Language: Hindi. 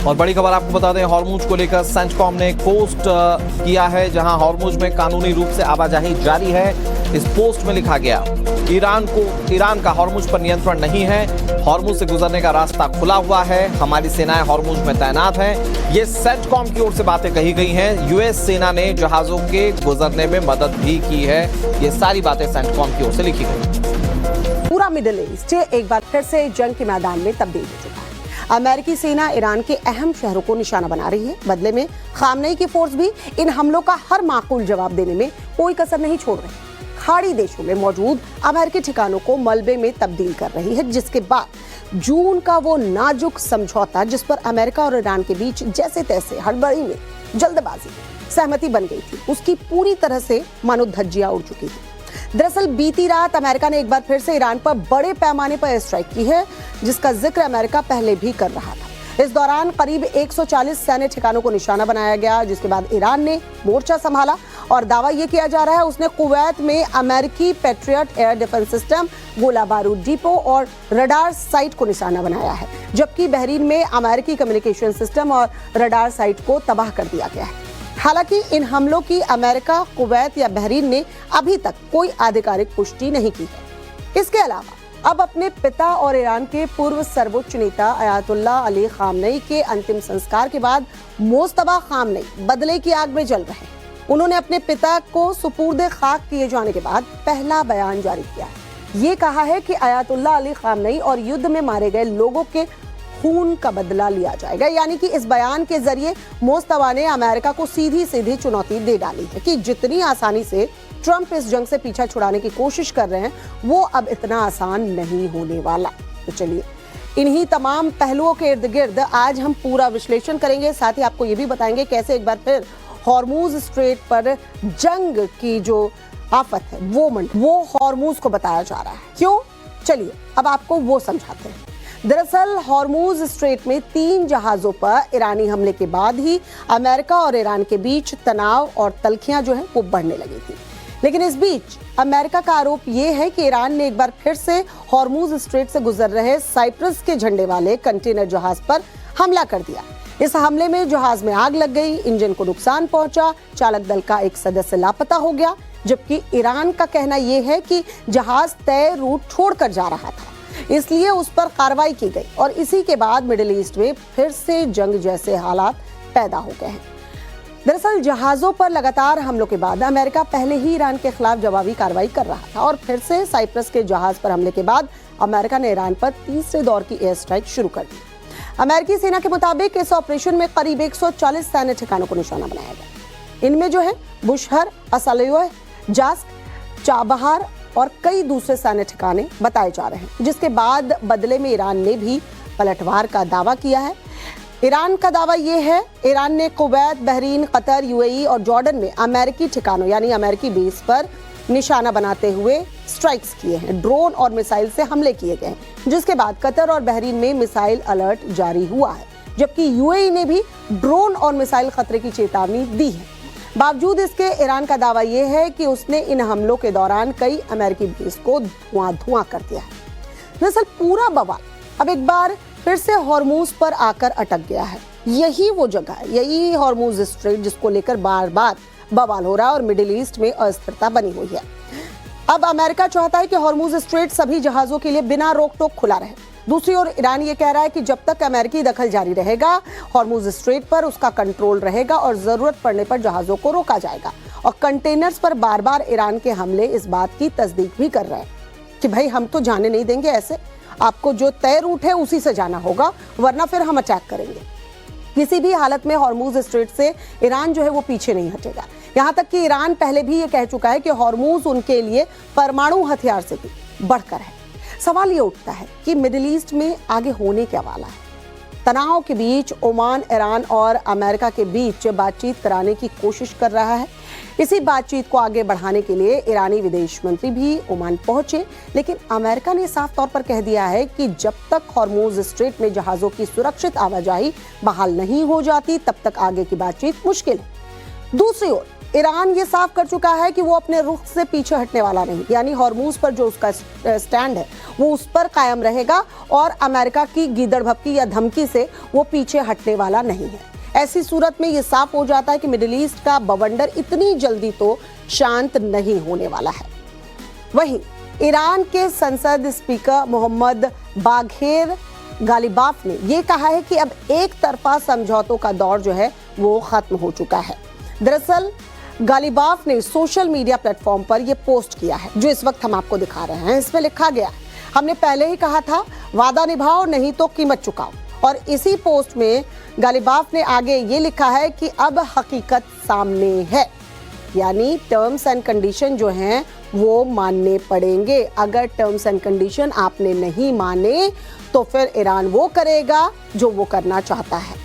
और बड़ी खबर आपको बता दें, हॉर्मुज को लेकर सेंटकॉम ने एक पोस्ट किया है, जहां हॉर्मुज में कानूनी रूप से आवाजाही जारी है। इस पोस्ट में लिखा गया, ईरान का हॉर्मुज पर नियंत्रण नहीं है, हॉर्मुज से गुजरने का रास्ता खुला हुआ है, हमारी सेनाएं हॉर्मुज में तैनात हैं। ये सेंटकॉम की ओर से बातें कही गई हैं। यूएस सेना ने जहाजों के गुजरने में मदद भी की है। ये सारी बातें सेंटकॉम की ओर से लिखी गई। पूरा मिडिल ईस्ट एक बार फिर से जंग के मैदान में तब्दील हो चुका है। अमेरिकी सेना ईरान के अहम शहरों को निशाना बना रही है। बदले में खामनेई की फोर्स भी इन हमलों का हर माकूल जवाब देने में कोई कसर नहीं छोड़ रही। खाड़ी देशों में मौजूद अमेरिकी ठिकानों को मलबे में तब्दील कर रही है, जिसके बाद जून का वो नाजुक समझौता, जिस पर अमेरिका और ईरान के बीच जैसे तैसे हड़बड़ी में जल्दबाजी सहमति बन गई थी, उसकी पूरी तरह से मानो धज्जियां उड़ चुकी है। दरअसल बीती रात अमेरिका ने एक बार फिर से ईरान पर बड़े पैमाने पर एयर स्ट्राइक की है, जिसका जिक्र अमेरिका पहले भी कर रहा था। इस दौरान करीब 140 सैन्य ठिकानों को निशाना बनाया गया, जिसके बाद ईरान ने मोर्चा संभाला और दावा यह किया जा रहा है उसने कुवैत में अमेरिकी पैट्रियट एयर डिफेंस सिस्टम, गोला बारूद डिपो और रडार साइट को निशाना बनाया है, जबकि बहरीन में अमेरिकी कम्युनिकेशन सिस्टम और रडार साइट को तबाह कर दिया गया है। हालांकि इन हमलों की अमेरिका, कुवैत या बहरीन ने अभी तक कोई आधिकारिक पुष्टि नहीं की है। इसके अलावा अब अपने पिता और ईरान के पूर्व सर्वोच्च नेता अयातुल्ला अली खामनेई के अंतिम संस्कार के बाद मोस्तबा खामनेई बदले की आग में जल रहे हैं। उन्होंने अपने पिता को सुपुर्दे खाक किए जाने के बाद पहला बयान जारी किया है। ये कहा है कि अयातुल्ला अली खामनेई और युद्ध में मारे गए लोगों के खून का बदला लिया जाएगा। यानी कि इस बयान के जरिए मोस्तबा ने अमेरिका को सीधी सीधी चुनौती दे डाली है कि जितनी आसानी से ट्रंप इस जंग से पीछा छुड़ाने की कोशिश कर रहे हैं, वो अब इतना आसान नहीं होने वाला। तो चलिए, इन्हीं तमाम पहलुओं के इर्द गिर्द आज हम पूरा विश्लेषण करेंगे। साथ ही आपको ये भी बताएंगे कैसे एक बार फिर हॉर्मुज स्ट्रेट पर जंग की जो आफत है वो हॉर्मुज को बताया जा रहा है। क्यों? चलिए अब आपको वो समझाते हैं। दरअसल हॉर्मुज स्ट्रेट में 3 जहाजों पर ईरानी हमले के बाद ही अमेरिका और ईरान के बीच तनाव और तल्खियां जो है वो बढ़ने लगी थी। लेकिन इस बीच अमेरिका का आरोप ये है कि ईरान ने एक बार फिर से हॉर्मुज स्ट्रेट से गुजर रहे साइप्रस के झंडे वाले कंटेनर जहाज पर हमला कर दिया। इस हमले में जहाज में आग लग गई, इंजन को नुकसान पहुंचा, चालक दल का एक सदस्य लापता हो गया, जबकि ईरान का कहना यह है कि जहाज तय रूट छोड़कर जा रहा था, इसलिए उस पर कार्रवाई की गई और इसी के बाद मिडिल ईस्ट में फिर से जंग जैसे हालात पैदा हो गए हैं। दरअसल जहाजों पर लगातार हमलों के बाद अमेरिका पहले ही ईरान के खिलाफ जवाबी कार्रवाई कर रहा था और फिर से साइप्रस के जहाज पर हमले के बाद अमेरिका ने ईरान पर तीसरे दौर की एयर स्ट्राइक शुरू कर दी। अमेरिकी सेना के मुताबिक इस ऑपरेशन में करीब 140 सैन्य ठिकानों को निशाना बनाया गया। इनमें जो है बुशहर, असलयोह, जास्क, चाबहार और कई दूसरे सैन्य ठिकाने बताए जा रहे हैं, जिसके बाद बदले में ईरान ने भी पलटवार का दावा किया है। ईरान का दावा यह है, ईरान ने कुवैत, बहरीन, कतर, यूएई और जॉर्डन में अमेरिकी ठिकानों यानी अमेरिकी बेस पर निशाना बनाते हुए स्ट्राइक्स किए हैं, ड्रोन और मिसाइल से हमले किए गए हैं, जिसके बाद कतर और बहरीन में मिसाइल अलर्ट जारी हुआ है, जबकि यूएई ने भी ड्रोन और मिसाइल खतरे की चेतावनी दी है। बावजूद इसके ईरान का दावा यह है कि उसने इन हमलों के दौरान कई अमेरिकी बेस को धुआं कर दिया है। दरअसल पूरा बवाल अब एक बार फिर से हॉर्मुज पर आकर अटक गया है। यही वो जगह है, यही हॉर्मुज स्ट्रेट जिसको लेकर बार बार बवाल हो रहा है और मिडिल ईस्ट में अस्थिरता बनी हुई है। अब अमेरिका चाहता है कि हॉर्मुज स्ट्रेट सभी जहाजों के लिए बिना रोक टोक खुला रहे। दूसरी ओर ईरान ये कह रहा है कि जब तक अमेरिकी दखल जारी रहेगा, हॉर्मुज स्ट्रेट पर उसका कंट्रोल रहेगा और जरूरत पड़ने पर जहाजों को रोका जाएगा। और कंटेनर्स पर बार बार ईरान के हमले इस बात की तस्दीक भी कर रहे हैं कि भाई हम तो जाने नहीं देंगे, ऐसे आपको जो तय रूट है उसी से जाना होगा, वरना फिर हम अटैक करेंगे। किसी भी हालत में हॉर्मुज स्ट्रेट से ईरान जो है वो पीछे नहीं हटेगा। यहाँ तक कि ईरान पहले भी ये कह चुका है कि हॉर्मुज उनके लिए परमाणु हथियार से भी बढ़कर है। सवाल ये उठता है कि मिडिल ईस्ट में आगे होने क्या वाला है। तनाव के बीच ओमान, ईरान और अमेरिका के बीच बातचीत कराने की कोशिश कर रहा है। इसी बातचीत को आगे बढ़ाने के लिए ईरानी विदेश मंत्री भी ओमान पहुंचे, लेकिन अमेरिका ने साफ तौर पर कह दिया है कि जब तक हॉर्मुज स्ट्रेट में जहाजों की सुरक्षित आवाजाही बहाल नहीं हो जाती, तब तक आगे की बातचीत मुश्किल है। दूसरी ओर ईरान ये साफ कर चुका है कि वो अपने रुख से पीछे हटने वाला नहीं, यानी हॉर्मूज पर जो उसका स्टैंड है वो उस पर कायम रहेगा और अमेरिका की गीदड़ भपकी या धमकी से वो पीछे हटने वाला नहीं है। ऐसी सूरत में ये साफ हो जाता है कि मिडिल ईस्ट का बवंडर इतनी जल्दी तो शांत नहीं होने वाला है। वहीं ईरान के संसद स्पीकर मोहम्मद बाघेर गालिबाफ ने यह कहा है कि अब एक तरफा समझौतों का दौर जो है वो खत्म हो चुका है। दरअसल गालिबाफ ने सोशल मीडिया प्लेटफॉर्म पर यह पोस्ट किया है जो इस वक्त हम आपको दिखा रहे हैं। इसमें लिखा गया है, हमने पहले ही कहा था वादा निभाओ नहीं तो कीमत चुकाओ। और इसी पोस्ट में गालिबाफ ने आगे ये लिखा है कि अब हकीकत सामने है, यानी टर्म्स एंड कंडीशन जो हैं वो मानने पड़ेंगे। अगर टर्म्स एंड कंडीशन आपने नहीं माने तो फिर ईरान वो करेगा जो वो करना चाहता है।